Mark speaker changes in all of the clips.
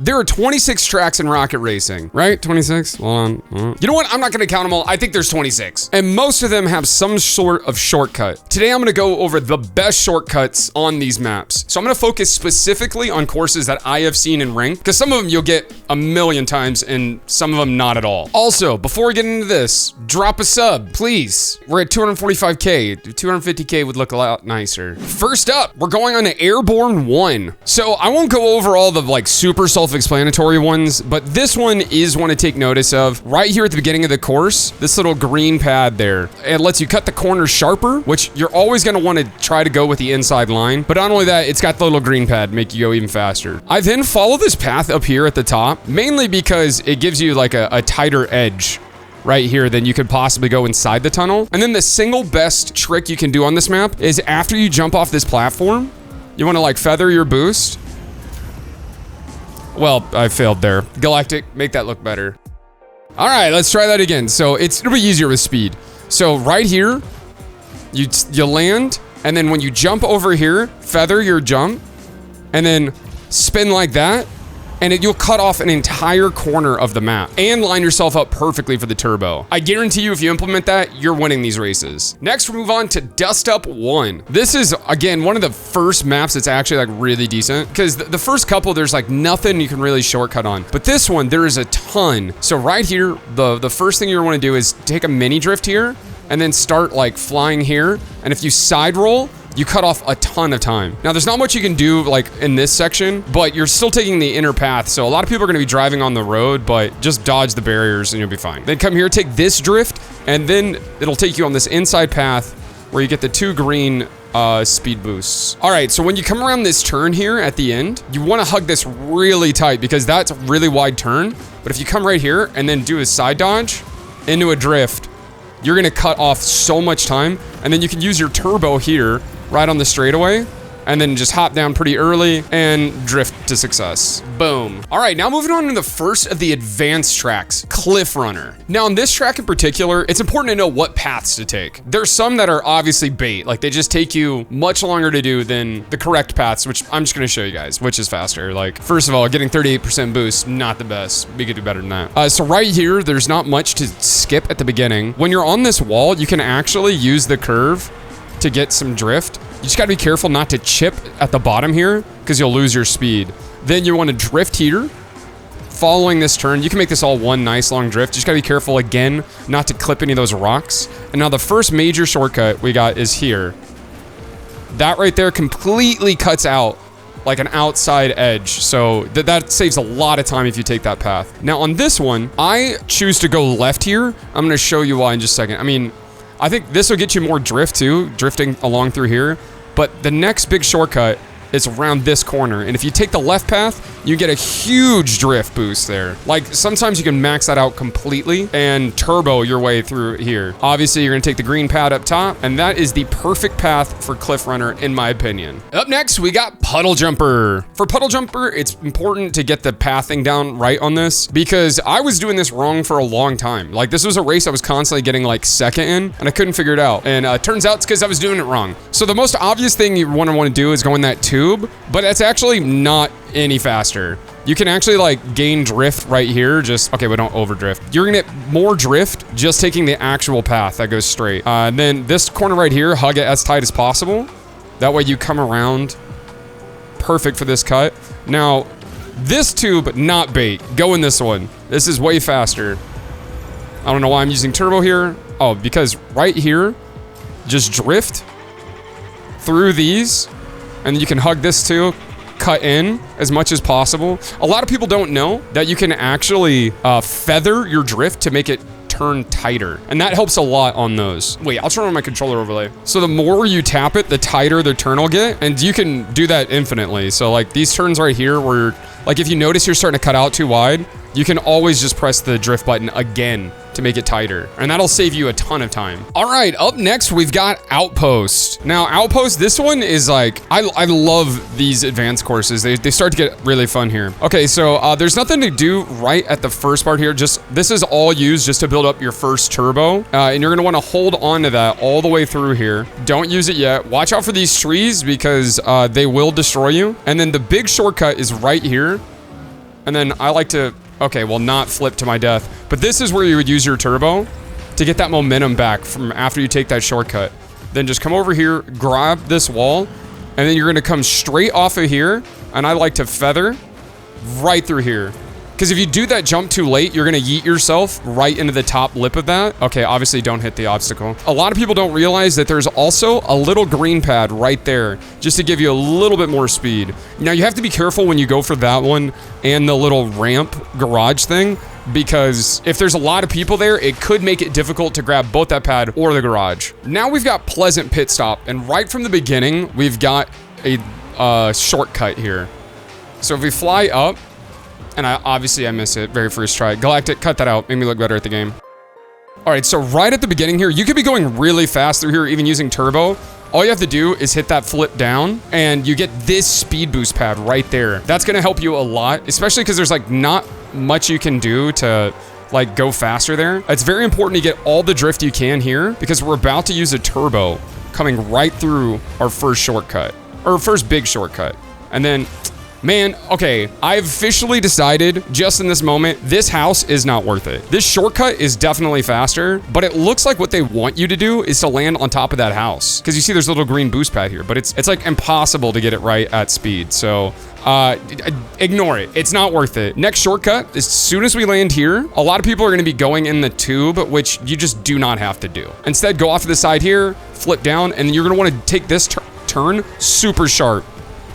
Speaker 1: There are 26 tracks in rocket racing, right? 26? Hold on. You know what? I'm not gonna count them all. I think there's 26. And most of them have some sort of shortcut. Today, I'm gonna go over the best shortcuts on these maps. So I'm gonna focus specifically on courses that I have seen in ranked, because some of them you'll get a million times and some of them not at all. Also, before we get into this, drop a sub, please. We're at 245K. 250K would look a lot nicer. First up, we're going on to Airborne 1. So I won't go over all the like super self-explanatory ones, but this one is one to take notice of. Right here at the beginning of the course, this little green pad there, it lets you cut the corners sharper, which you're always gonna want to try to go with the inside line. But not only that, it's got the little green pad to make you go even faster. I then follow this path up here at the top, mainly because it gives you like a tighter edge right here than you could possibly go inside the tunnel. And then the single best trick you can do on this map is after you jump off this platform, you want to like feather your boost. Well, I failed there. Galactic, make that look better. All right, let's try that again. So it'll be easier with speed. So right here, you land, and then when you jump over here, feather your jump, and then spin like that, and you'll cut off an entire corner of the map and line yourself up perfectly for the turbo. I guarantee you if you implement that, you're winning these races. Next, we move on to Dust Up 1. This is, again, one of the first maps that's actually like really decent, because the first couple, there's like nothing you can really shortcut on. But this one, there is a ton. So right here, the first thing you want to do is take a mini drift here and then start like flying here. And if you side roll, you cut off a ton of time. Now, there's not much you can do like in this section, but you're still taking the inner path. So a lot of people are gonna be driving on the road, but just dodge the barriers and you'll be fine. Then come here, take this drift, and then it'll take you on this inside path where you get the 2 green speed boosts. All right, so when you come around this turn here at the end, you wanna hug this really tight because that's a really wide turn. But if you come right here and then do a side dodge into a drift, you're gonna cut off so much time, and then you can use your turbo here right on the straightaway, and then just hop down pretty early and drift to success. Boom. All right, now moving on to the first of the advanced tracks, Cliff Runner. Now on this track in particular, it's important to know what paths to take. There's some that are obviously bait, like they just take you much longer to do than the correct paths, which I'm just gonna show you guys, which is faster. Like, first of all, getting 38% boost, not the best. We could do better than that. So right here, there's not much to skip at the beginning. When you're on this wall, you can actually use the curve to get some drift. You just gotta be careful not to chip at the bottom here because you'll lose your speed. Then you want to drift here, following this turn. You can make this all one nice long drift. Just gotta be careful again not to clip any of those rocks. And now the first major shortcut we got is here. That right there completely cuts out like an outside edge. So that saves a lot of time if you take that path. Now on this one, I choose to go left here. I'm gonna show you why in just a second. I mean, I think this will get you more drift too, drifting along through here. But the next big shortcut is around this corner. And if you take the left path, you get a huge drift boost there. Like sometimes you can max that out completely and turbo your way through here. Obviously, you're gonna take the green pad up top, and that is the perfect path for Cliff Runner, in my opinion. Up next, we got Puddle Jumper. For Puddle Jumper, it's important to get the pathing down right on this because I was doing this wrong for a long time. Like this was a race I was constantly getting like second in, and I couldn't figure it out. And turns out it's because I was doing it wrong. So the most obvious thing you want to do is go in that tube, but that's actually not any faster. You can actually like gain drift right here. Just, okay, we don't overdrift. You're gonna get more drift just taking the actual path that goes straight. And then this corner right here, hug it as tight as possible. That way you come around. Perfect for this cut. Now, this tube, not bait. Go in this one. This is way faster. I don't know why I'm using turbo here. Oh, because right here, just drift through these, and you can hug this too. Cut in as much as possible. A lot of people don't know that you can actually feather your drift to make it turn tighter, and that helps a lot on those. Wait, I'll turn on my controller overlay. So the more you tap it, the tighter the turn will get, and you can do that infinitely. So like these turns right here where like if you notice you're starting to cut out too wide, you can always just press the drift button again to make it tighter, and that'll save you a ton of time. All right, up next we've got Outpost. Now Outpost, this one is like, I love these advanced courses. They start to get really fun here. Okay, so there's nothing to do right at the first part here. Just, this is all used just to build up your first turbo, and you're gonna wanna hold on to that all the way through here. Don't use it yet. Watch out for these trees because they will destroy you. And then the big shortcut is right here. And then I like to, okay, well, not flip to my death. But this is where you would use your turbo to get that momentum back from after you take that shortcut. Then just come over here, grab this wall, and then you're gonna come straight off of here, and I like to feather right through here. Because if you do that jump too late, you're gonna yeet yourself right into the top lip of that. Okay, obviously don't hit the obstacle. A lot of people don't realize that there's also a little green pad right there, just to give you a little bit more speed. Now you have to be careful when you go for that one and the little ramp garage thing, because if there's a lot of people there, it could make it difficult to grab both that pad or the garage. Now we've got Pleasant Pit Stop, and right from the beginning, we've got a shortcut here. So if we fly up, and obviously I miss it, very first try. Galactic, cut that out, made me look better at the game. All right, so right at the beginning here, you could be going really fast through here, even using turbo. All you have to do is hit that flip down, and you get this speed boost pad right there. That's gonna help you a lot, especially because there's like not much you can do to like go faster there. It's very important to get all the drift you can here, because we're about to use a turbo coming right through our first shortcut, or first big shortcut. And then, man, okay, I've officially decided just in this moment, this house is not worth it. This shortcut is definitely faster, but it looks like what they want you to do is to land on top of that house. Because you see there's a little green boost pad here, but it's like impossible to get it right at speed. So ignore it. It's not worth it. Next shortcut, as soon as we land here, a lot of people are gonna be going in the tube, which you just do not have to do. Instead, go off to the side here, flip down, and you're gonna wanna take this turn super sharp.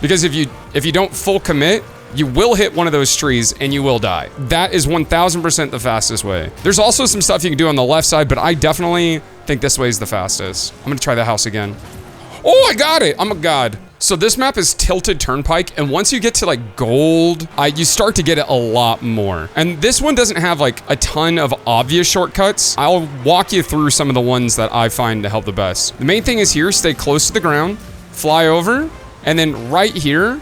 Speaker 1: Because if you don't full commit, you will hit one of those trees and you will die. That is 1000% the fastest way. There's also some stuff you can do on the left side, but I definitely think this way is the fastest. I'm gonna try the house again. Oh, I got it, I'm a god. So this map is Tilted Turnpike, and once you get to like gold, you start to get it a lot more. And this one doesn't have like a ton of obvious shortcuts. I'll walk you through some of the ones that I find to help the best. The main thing is here, stay close to the ground, fly over, and then right here,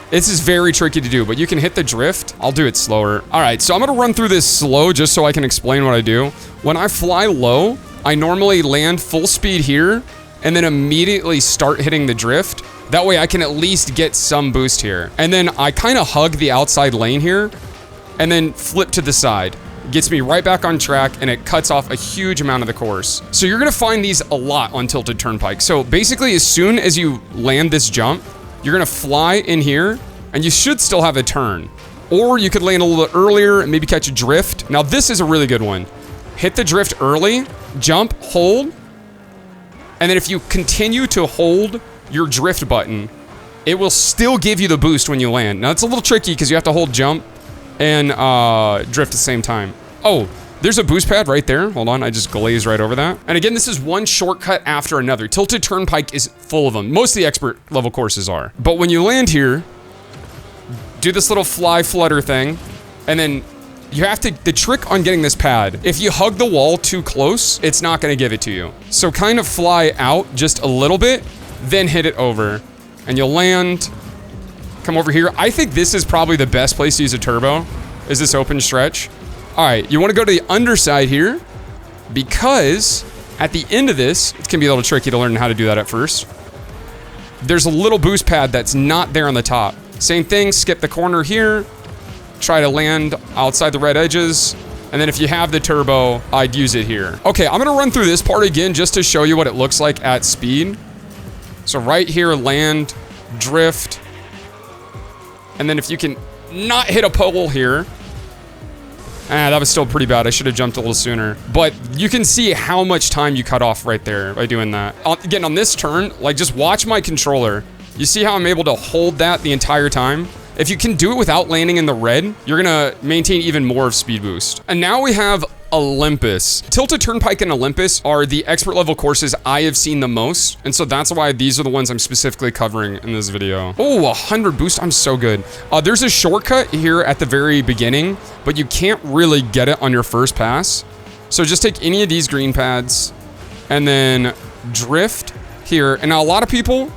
Speaker 1: this is very tricky to do, but you can hit the drift. I'll do it slower. All right, so I'm gonna run through this slow just so I can explain what I do. When I fly low, I normally land full speed here and then immediately start hitting the drift. That way I can at least get some boost here. And then I kind of hug the outside lane here and then flip to the side. Gets me right back on track, and it cuts off a huge amount of the course. So you're gonna find these a lot on Tilted Turnpike. So basically, as soon as you land this jump, you're gonna fly in here, and you should still have a turn. Or you could land a little bit earlier and maybe catch a drift. Now this is a really good one. Hit the drift early, jump, hold, and then if you continue to hold your drift button, it will still give you the boost when you land. Now it's a little tricky because you have to hold jump and drift at the same time. Oh, there's a boost pad right there. Hold on, I just glazed right over that. And again, this is one shortcut after another. Tilted Turnpike is full of them. Most of the expert level courses are. But when you land here, do this little fly flutter thing, and then you have to, the trick on getting this pad, if you hug the wall too close, it's not gonna give it to you. So kind of fly out just a little bit, then hit it over, and you'll land. Come over here. I think this is probably the best place to use a turbo, is this open stretch. All right, you want to go to the underside here, because at the end of this, it can be a little tricky to learn how to do that at first. There's a little boost pad that's not there on the top. Same thing, skip the corner here, try to land outside the red edges, and then if you have the turbo, I'd use it here. Okay, I'm gonna run through this part again just to show you what it looks like at speed. So right here, land, drift, and then if you can not hit a pole here. That was still pretty bad. I should have jumped a little sooner. But you can see how much time you cut off right there by doing that. Again, on this turn, like just watch my controller. You see how I'm able to hold that the entire time? If you can do it without landing in the red, you're gonna maintain even more of speed boost. And now we have Olympus. Tilted Turnpike and Olympus are the expert level courses I have seen the most. And so that's why these are the ones I'm specifically covering in this video. Oh, 100 boost, I'm so good. There's a shortcut here at the very beginning, but you can't really get it on your first pass. So just take any of these green pads and then drift here. And now a lot of people,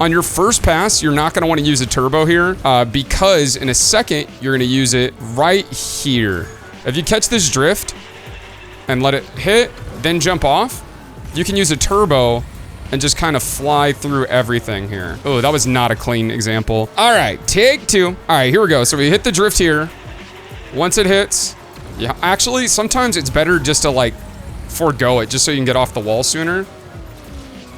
Speaker 1: on your first pass, you're not gonna wanna use a turbo here because in a second, you're gonna use it right here. If you catch this drift and let it hit, then jump off, you can use a turbo and just kind of fly through everything here. Oh, that was not a clean example. All right, take 2. All right, here we go. So we hit the drift here. Once it hits, yeah, actually, sometimes it's better just to like forego it just so you can get off the wall sooner.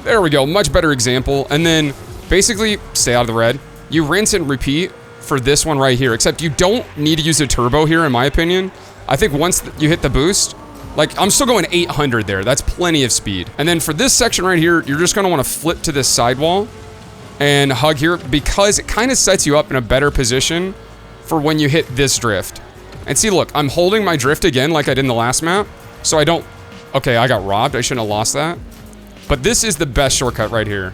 Speaker 1: There we go, much better example. And then basically stay out of the red. You rinse and repeat for this one right here, except you don't need to use a turbo here, in my opinion. I think once you hit the boost, like I'm still going 800 there. That's plenty of speed. And then for this section right here, you're just gonna wanna flip to this sidewall and hug here because it kind of sets you up in a better position for when you hit this drift. And see, look, I'm holding my drift again like I did in the last map, so I don't, okay, I got robbed. I shouldn't have lost that. But this is the best shortcut right here.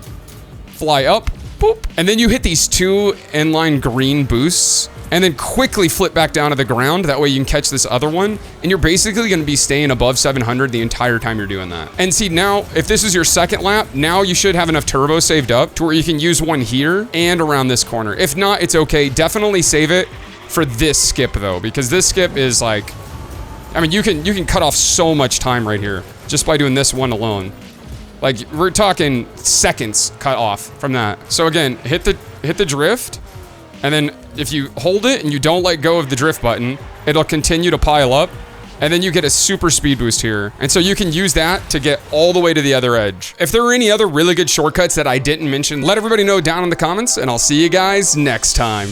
Speaker 1: Fly up, boop, and then you hit these 2 inline green boosts, and then quickly flip back down to the ground. That way you can catch this other one, and you're basically gonna be staying above 700 the entire time you're doing that. And see, now, if this is your second lap, now you should have enough turbo saved up to where you can use one here and around this corner. If not, it's okay. Definitely save it for this skip though, because this skip is like, I mean, you can cut off so much time right here just by doing this one alone. Like, we're talking seconds cut off from that. So again, hit the drift, and then if you hold it and you don't let go of the drift button, it'll continue to pile up, and then you get a super speed boost here. And so you can use that to get all the way to the other edge. If there are any other really good shortcuts that I didn't mention, let everybody know down in the comments, and I'll see you guys next time.